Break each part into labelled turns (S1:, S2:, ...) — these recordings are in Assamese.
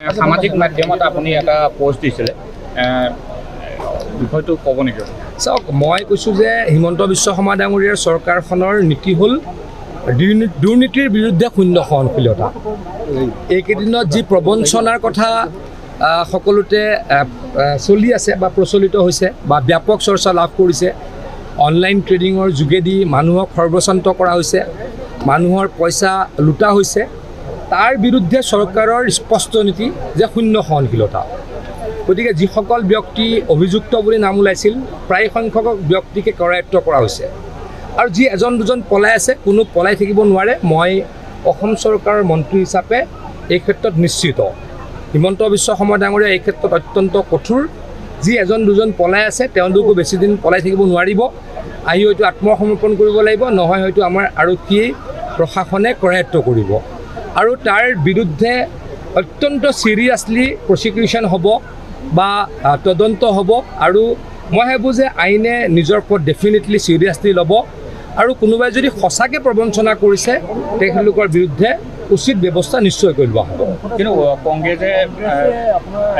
S1: সামাজিক মাধ্যমত আপুনি এটা পোষ্ট দিছিলে বিষয়টো ক'ব নেকি?
S2: চাওক, মই কৈছোঁ যে হিমন্ত বিশ্ব শৰ্মা ডাঙৰীয়াৰ চৰকাৰখনৰ নীতি হ'ল দুৰ্নীতিৰ বিৰুদ্ধে শূন্য সহনশীলতা। এইকেইদিনত যি প্ৰবঞ্চনাৰ কথা সকলোতে চলি আছে বা প্ৰচলিত হৈছে বা ব্যাপক চৰ্চা লাভ কৰিছে, অনলাইন ট্ৰেডিঙৰ যোগেদি মানুহক সৰ্বস্বান্ত কৰা হৈছে, মানুহৰ পইচা লুটা হৈছে, তাৰ বিৰুদ্ধে চৰকাৰৰ স্পষ্ট নীতি যে শূন্য সহনশীলতা। গতিকে যিসকল ব্যক্তি অভিযুক্ত বুলি নাম ওলাইছিল, প্ৰায় সংখ্যক ব্যক্তিকে কৰায়ত্ব কৰা হৈছে আৰু যি এজন দুজন পলাই আছে, কোনো পলাই থাকিব নোৱাৰে। মই অসম চৰকাৰৰ মন্ত্ৰী হিচাপে এই ক্ষেত্ৰত নিশ্চিত। হিমন্ত বিশ্ব শৰ্মা ডাঙৰীয়া এই ক্ষেত্ৰত অত্যন্ত কঠোৰ। যি এজন দুজন পলাই আছে, তেওঁলোকো বেছিদিন পলাই থাকিব নোৱাৰিব। আহি হয়তো আত্মসমৰ্পণ কৰিব লাগিব, নহয় হয়তো আমাৰ আৰক্ষী প্ৰশাসনে কৰায়ত্ব কৰিব আৰু তাৰ বিৰুদ্ধে অত্যন্ত চিৰিয়াছলি প্ৰচিকিউশ্যন হ'ব বা তদন্ত হ'ব। আৰু মই ভাবোঁ যে আইনে নিজৰ ওপৰত ডেফিনেটলি চিৰিয়াছলি ল'ব আৰু কোনোবাই যদি সঁচাকৈ প্ৰবঞ্চনা কৰিছে, তেখেতলোকৰ বিৰুদ্ধে উচিত ব্যৱস্থা নিশ্চয় কৰি লোৱা হ'ব।
S1: কিন্তু কংগ্ৰেছে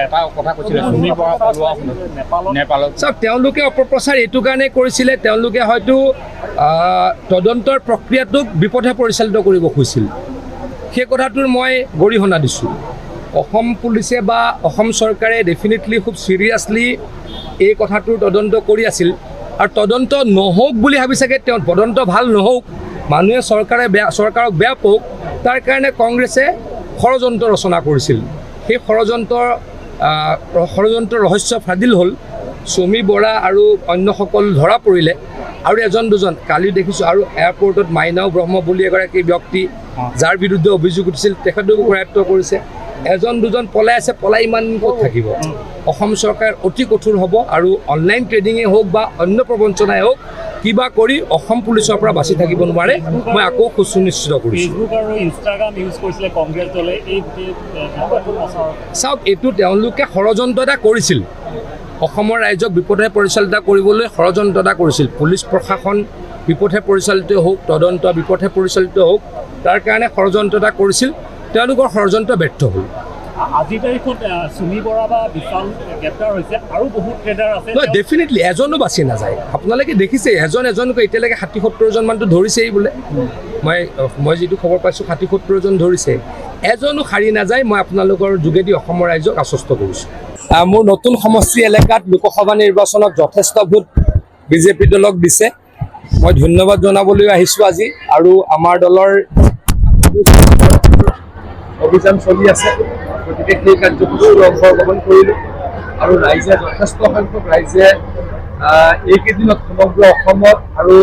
S1: এটা কথা কৈছিলে, চুমি বৰা পলোৱা নেপালত।
S2: চাওক, তেওঁলোকে অপপ্ৰচাৰ এইটো কাৰণে কৰিছিলে, তেওঁলোকে হয়তো তদন্তৰ প্ৰক্ৰিয়াটোক বিপথে পৰিচালিত কৰিব খুজিছিল। সেই কথাটোৰ মই গৰিহণা দিছোঁ। অসম পুলিচে বা অসম চৰকাৰে ডেফিনেটলি খুব চিৰিয়াছলি এই কথাটোৰ তদন্ত কৰি আছিল আৰু তদন্ত নহওক বুলি ভাবি চাগে তেওঁ তদন্ত ভাল নহওক, মানুহে চৰকাৰক বেয়া পাওক, তাৰ কাৰণে কংগ্ৰেছে ষড়যন্ত্ৰ ৰচনা কৰিছিল। সেই ষড়যন্ত্ৰ ৰহস্য ফাদিল হ'ল। চুমি বৰা আৰু অন্যসকল ধৰা পৰিলে আৰু এজন দুজন কালি দেখিছোঁ। আৰু এয়াৰপৰ্টত মাইনাও ব্ৰহ্ম বুলি এগৰাকী ব্যক্তি, যাৰ বিৰুদ্ধে অভিযোগ উঠিছিল, তেখেতকো কৰায়ত্ব কৰিছে। এজন দুজন পলাই আছে, পলাই ইমান ক'ত থাকিব। অসম চৰকাৰ অতি কঠোৰ হ'ব আৰু অনলাইন ট্ৰেডিঙেই হওক বা অন্য প্ৰবঞ্চনাই হওক, কিবা কৰি অসম পুলিচৰ পৰা বাচি থাকিব নোৱাৰে। মই আকৌ সুনিশ্চিত কৰিছোঁ। চাওক, এইটো তেওঁলোকে ষড়যন্ত্ৰ এটা কৰিছিল, অসমৰ ৰাইজক বিপথে পৰিচালিত কৰিবলৈ ষড়যন্ত্ৰ এটা কৰিছিল। পুলিচ প্ৰশাসন বিপথে পৰিচালিত হওক, তদন্ত বিপথে পৰিচালিত হওক, তাৰ কাৰণে ষড়যন্ত্ৰ এটা কৰিছিল। তেওঁলোকৰ ষড়যন্ত্ৰ ব্যৰ্থ হ'ল।
S3: আজিৰ তাৰিখত চুমি বৰা বা বিশাল গ্ৰেপ্তাৰ হৈছে আৰু বহুত ট্ৰেডাৰ আছে।
S2: নহয়, ডেফিনেটলি এজনো বাচি নাযায়। আপোনালোকে দেখিছে, এজনকৈ এতিয়ালৈকে 60-70জন মানটো ধৰিছেই বোলে। মই যিটো খবৰ পাইছোঁ, 60-70জন ধৰিছে, এজনো সাৰি নাযায়। মই আপোনালোকৰ যোগেদি অসমৰ ৰাইজক আশ্বস্ত কৰিছোঁ। মোৰ নতুন সমষ্টি এলেকাত লোকসভা নিৰ্বাচনত যথেষ্ট ভোট বিজেপি দলক দিছে। মই ধন্যবাদ জনাবলৈ আহিছোঁ আজি। আৰু আমাৰ দলৰ অভিযান চলি আছে, গতিকে সেই কাৰ্যসূচীত অংশগ্ৰহণ কৰিলোঁ আৰু ৰাইজে যথেষ্ট সংখ্যক ৰাইজে এইকেইদিনত সমগ্ৰ অসমত আৰু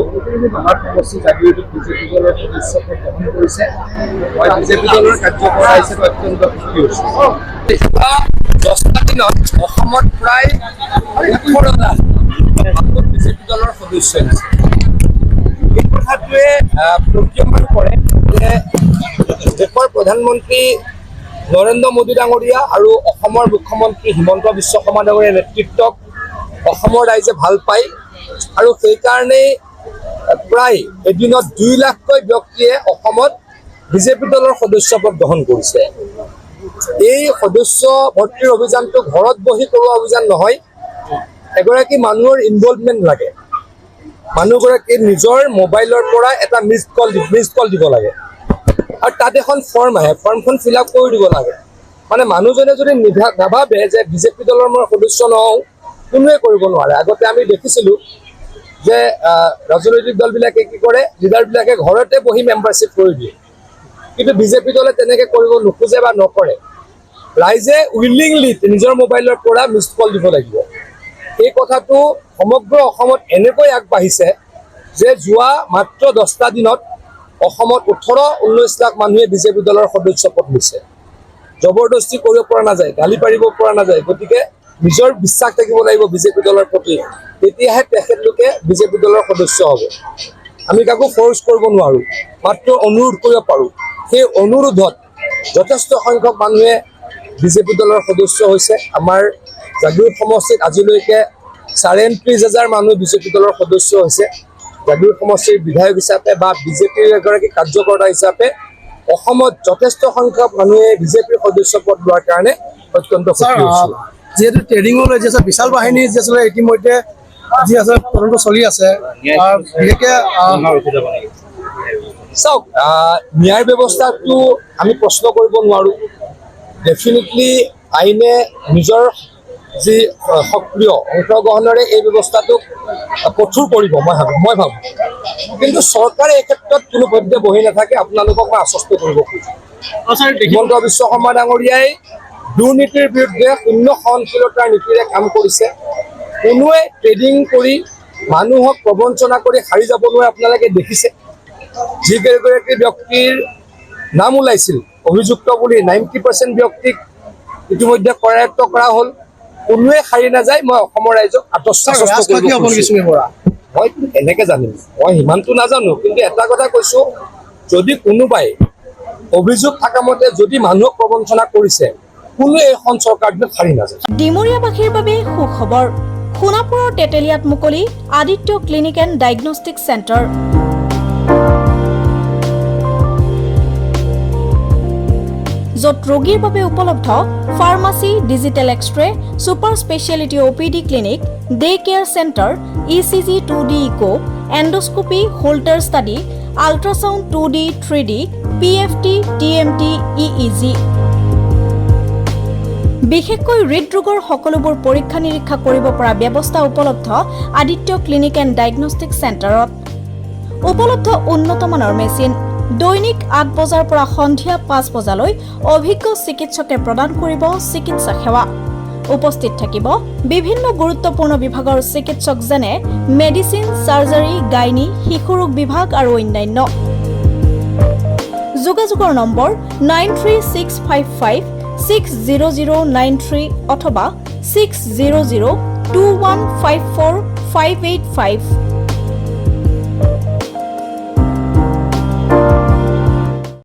S2: আমাৰ সমষ্টি জাগিৰোডত বিজেপি দলৰ সদস্যত্ব গ্ৰহণ কৰিছে। মই বিজেপি দলৰ কাৰ্যকৰ্তা হিচাপে অত্যন্ত সুখী হৈছোঁ। 10টা দিনত অসমত প্ৰায় 18টা বিজেপি দলৰ সদস্য আছে। এই কথাটোৱে প্ৰতীয়মান কৰে যে দেশৰ প্ৰধানমন্ত্ৰী নৰেন্দ্ৰ মোদী ডাঙৰীয়া আৰু অসমৰ মুখ্যমন্ত্ৰী হিমন্ত বিশ্ব শৰ্মা ডাঙৰীয়াৰ নেতৃত্বক অসমৰ ৰাইজে ভাল পায় আৰু সেইকাৰণেই প্ৰায় এদিনত 2 লাখকৈ ব্যক্তিয়ে অসমত বিজেপি দলৰ সদস্যপদ গ্ৰহণ কৰিছে। এই সদস্য ভৰ্তিৰ অভিযানটো ঘৰত বহি কৰোৱা অভিযান নহয়, এগৰাকী মানুহৰ ইনভলভমেণ্ট লাগে। মানুহগৰাকীৰ নিজৰ মোবাইলৰ পৰা এটা মিছড কল দিব লাগে আৰু তাত এখন ফৰ্ম আহে, ফৰ্মখন ফিল আপ কৰি দিব লাগে। মানে মানুহজনে যদি নাভাবে যে বিজেপি দলৰ মই সদস্য নহওঁ, কোনোৱে কৰিব নোৱাৰে। আগতে আমি দেখিছিলোঁ যে ৰাজনৈতিক দলবিলাকে কি কৰে, লিডাৰবিলাকে ঘৰতে বহি মেম্বাৰশ্বিপ কৰি দিয়ে, কিন্তু বিজেপি দলে তেনেকৈ কৰিব নোখোজে বা নকৰে। ৰাইজে উইলিংলি নিজৰ মোবাইলৰ পৰা মিছড কল দিব লাগিব। এই কথাটো সমগ্ৰ অসমত এনেকৈ আগবাঢ়িছে যে যোৱা মাত্ৰ 10টা দিনত অসমত 18-19 লাখ মানুহে বিজেপি দলৰ সদস্যপদ লৈছে। জবৰদস্তি কৰিব পৰা নাযায়, গালি পাৰিব পৰা নাযায়। গতিকে নিজৰ বিশ্বাস থাকিব লাগিব বিজেপি দলৰ প্ৰতি, তেতিয়াহে তেখেতলোকে বিজেপি দলৰ সদস্য হ'ব। আমি কাকো ফ'ৰ্চ কৰিব নোৱাৰোঁ, মাত্ৰ অনুৰোধ কৰিব পাৰোঁ। সেই অনুৰোধত যথেষ্ট সংখ্যক মানুহে বিজেপি দলৰ সদস্য হৈছে। আমাৰ জাগিৰোড সমষ্টিত আজিলৈকে 37,000 মানুহ বিজেপি দলৰ সদস্য হৈছে। জাগিৰোড সমষ্টিৰ বিধায়ক হিচাপে বা বিজেপিৰ এগৰাকী কাৰ্যকৰ্তা হিচাপে অসমত যথেষ্ট সংখ্যক মানুহে বিজেপিৰ সদস্য পদ লোৱাৰ কাৰণে অত্যন্ত সুখী হৈছোঁ।
S4: যিহেতু ট্ৰেডিঙলৈ যি আছে বিশাল বাহিনী যি আছিলে ইতিমধ্যে যি আছে তদন্ত চলি আছে বিশেষকৈ
S2: চাওক ন্যায় ব্যৱস্থাটো আমি প্ৰশ্ন কৰিব নোৱাৰোঁ। ডেফিনেটলি আইনে নিজৰ যি সক্ৰিয় অংশগ্ৰহণেৰে এই ব্যৱস্থাটোক কঠোৰ কৰিব মই ভাবোঁ। কিন্তু চৰকাৰে এই ক্ষেত্ৰত কোনো পধ্যে বহি নাথাকে। আপোনালোকক মই আশ্বস্ত কৰিব খোজোঁ, হিমন্ত বিশ্ব শৰ্মা ডাঙৰীয়াই দুৰ্নীতিৰ বিৰুদ্ধে শূন্য সহনশীলতাৰ নীতিৰে কাম কৰিছে। কোনোৱে ট্ৰেডিং কৰি মানুহক প্ৰবঞ্চনা কৰি হাৰি যাব নোৱাৰে। আপোনালোকে দেখিছে যিকেইগৰাকী ব্যক্তিৰ নাম ওলাইছিল অভিযুক্ত বুলি 90% ব্যক্তিক ইতিমধ্যে কৰায়ত্ব কৰা হ'ল। কোনোৱে হাৰি নাযায়। মই অসমৰ ৰাইজক আশ্বস্ত কৰিব মই এনেকে জানিম, মই সিমানটো নাজানো। কিন্তু এটা কথা কৈছোঁ, যদি কোনোবাই অভিযোগ থকা মতে যদি মানুহক প্ৰবঞ্চনা কৰিছে, কোনো এখন চৰকাৰ দিনত হাৰি নাযায়।
S5: ডিমৰীয়াবাসীৰ বাবে সুখবৰ। সোণাপুৰৰ তেতেলিয়াত মুকলি Aditya clinic and diagnostic centre. য'ত ৰোগীৰ বাবে উপলব্ধ pharmacy, digital x-ray, super speciality OPD clinic, day care centre, ECG 2D echo, endoscopy, Holter study, ultrasound 2D 3D, PFT, TMT, EEG। বিশেষকৈ হৃদৰোগৰ সকলোবোৰ পৰীক্ষা নিৰীক্ষা কৰিব পৰা ব্যৱস্থা উপলব্ধ আদিত্য ক্লিনিক এণ্ড ডায়েগনষ্টিক চেণ্টাৰত। উপলব্ধ উন্নতমানৰ মেচিন। দৈনিক 8 বজাৰ পৰা সন্ধিয়া 5 বজালৈ অভিজ্ঞ চিকিৎসকে প্ৰদান কৰিব চিকিৎসা সেৱা। উপস্থিত থাকিব বিভিন্ন গুৰুত্বপূৰ্ণ বিভাগৰ চিকিৎসক যেনে মেডিচিন, চাৰ্জাৰী, গাইনী, শিশুৰোগ বিভাগ আৰু অন্যান্য। যোগাযোগৰ নম্বৰ 9365560093 অথবা 6002154585।